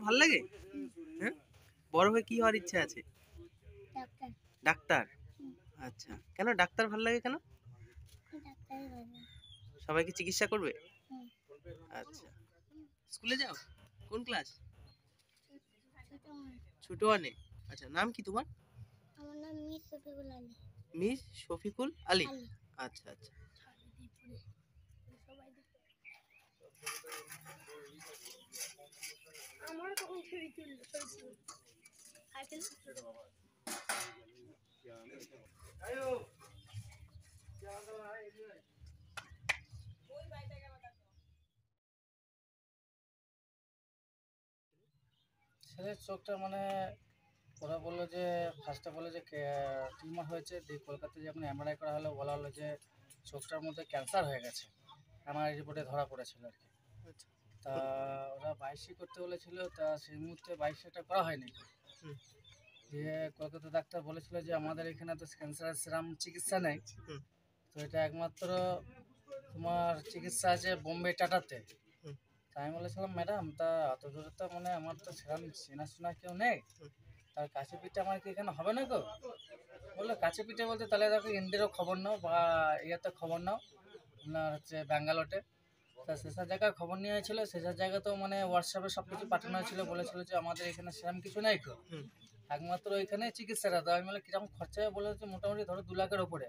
ভালো লাগে? হ্যাঁ, বড় হয়ে কি হওয়ার ইচ্ছা আছে? ডাক্তার। ডাক্তার। আচ্ছা, কেন ডাক্তার ভালো লাগে কেন? ডাক্তারই বানাবো। সবাইকে চিকিৎসা করবে? হুম। আচ্ছা, স্কুলে যাও? কোন ক্লাস? ছোট মানুষ। ছোট ওয়ানে। আচ্ছা, নাম কি তোমার? আমার নাম মিস শফিকুল আলী। মিস শফিকুল আলী। আলী। আচ্ছা আচ্ছা। আমার তখন ছবি তুললো ছেলের চোখটা মানে ওরা বললো যে ফার্স্টে বললো যে টিউমার হয়েছে, দিয়ে কলকাতায় যখন এমআরআই করা হলো বলা হলো যে চোখটার মধ্যে ক্যান্সার হয়ে গেছে। এমআরআই রিপোর্টে ধরা পড়েছিল আর কি। আচ্ছা। তা ওরা বাইশে করতে বলেছিল, তা সেই মুহূর্তে বাইশেটা করা হয়নি। হুম। দিয়ে কলকাতা ডাক্তার বলেছিল যে আমাদের এখানে তো ক্যান্সারের সেরম চিকিৎসা নেই, হুম। তো এটা একমাত্র তোমার চিকিৎসা আছে বোম্বে টাটাতে। হুম। তাই আমি বলেছিলাম ম্যাডাম, তা অত দূরে তো মানে আমার তো সেরকম চেনাশোনা কেউ নেই, হুম। তার কাছে পিঠে আমার কি এখানে হবে না গো? বললো কাছে পিঠে বলতে তাহলে দেখো ইন্দিরও খবর নাও বা ইয়াতে খবর নাও, আপনার হচ্ছে ব্যাঙ্গালোরে। তা সেসব জায়গায় খবর নিয়ে হয়েছিল, সেসব জায়গা তো মানে হোয়াটসঅ্যাপে সব কিছু পাঠানো হয়েছিল, বলেছিল যে আমাদের এখানে সেরকম কিছু নেই গো, হুম। একমাত্র ওইখানে চিকিৎসাটা। তো আমি বলে কিরকম খরচা হবে, বলে হচ্ছে মোটামুটি ধরো 2 লাখের ওপরে।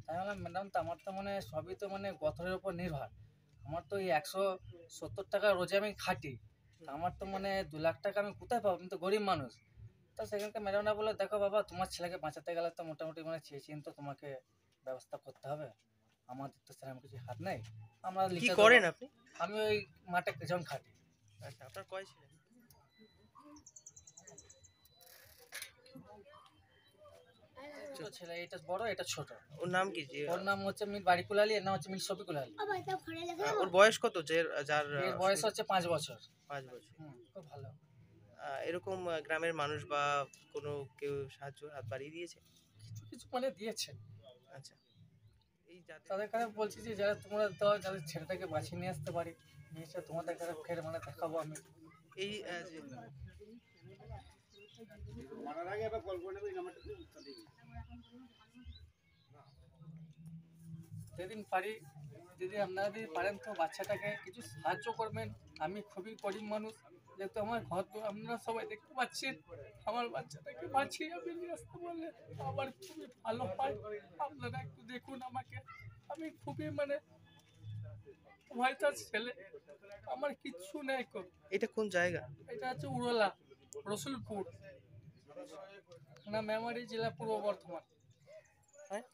তাই বললাম ম্যাডাম, তো আমার তো মানে সবই তো মানে গথরের উপর নির্ভর, আমার তো এই 170 টাকা রোজে আমি খাটি, তা আমার তো মানে 2 লাখ টাকা আমি কোথায় পাবো, আমি তো গরিব মানুষ। তো সেখানকার ম্যাডামরা বলে দেখো বাবা, তোমার ছেলেকে বাঁচাতে গেলে তো মোটামুটি মানে চেয়ে চিন্তে তোমাকে ব্যবস্থা করতে হবে, আমাদের তো সেরকম কিছু হাত নেই, আমরা কি লিখে করেন দেবো। আপনি? আমি ওই মাঠে পেছন খাটি। আচ্ছা, আপনার কয় ছেলে? ছোট ছেলে, এটা বড় এটা ছোট। ওর নাম কি? যে ওর নাম হচ্ছে মির বাড়িকুল আলী, এর নাম হচ্ছে মির শফিকুল আলী। ওর বয়স কত? যে যার এর বয়স হচ্ছে 5 বছর। 5 বছর। খুব ভালো। এরকম গ্রামের মানুষ বা কোনো কেউ সাহায্য হাত বাড়িয়ে দিয়েছে? কিছু কিছু মানে দিয়েছে। আচ্ছা, এই যাদের তাদের কাছে বলছি যে যারা তোমরা দাও, যাদের ছেলেটাকে বাঁচিয়ে নিয়ে আসতে পারি, নিয়ে এসে তোমাদের কাছে ফের মানে দেখাবো আমি। এই যে যেদিন পারি, যদি আপনারা যদি পারেন তো বাচ্চাটাকে কিছু সাহায্য করবেন। আমি খুবই গরিব মানুষ, যেহেতু আমার ঘর তো আপনারা সবাই দেখতে পাচ্ছেন, আমার বাচ্চাটাকে বাঁচিয়ে আমি নিয়ে আসতে পারলে আমার খুবই ভালো হয়। আপনারা একটু দেখুন আমাকে, আমি খুবই মানে ভয়টার ছেলে, আমার কিচ্ছু নেই গো। এটা কোন জায়গা? এটা হচ্ছে উড়লা, রসুলপুর, না মেমারি জেলা, পূর্ব বর্ধমান। হ্যাঁ।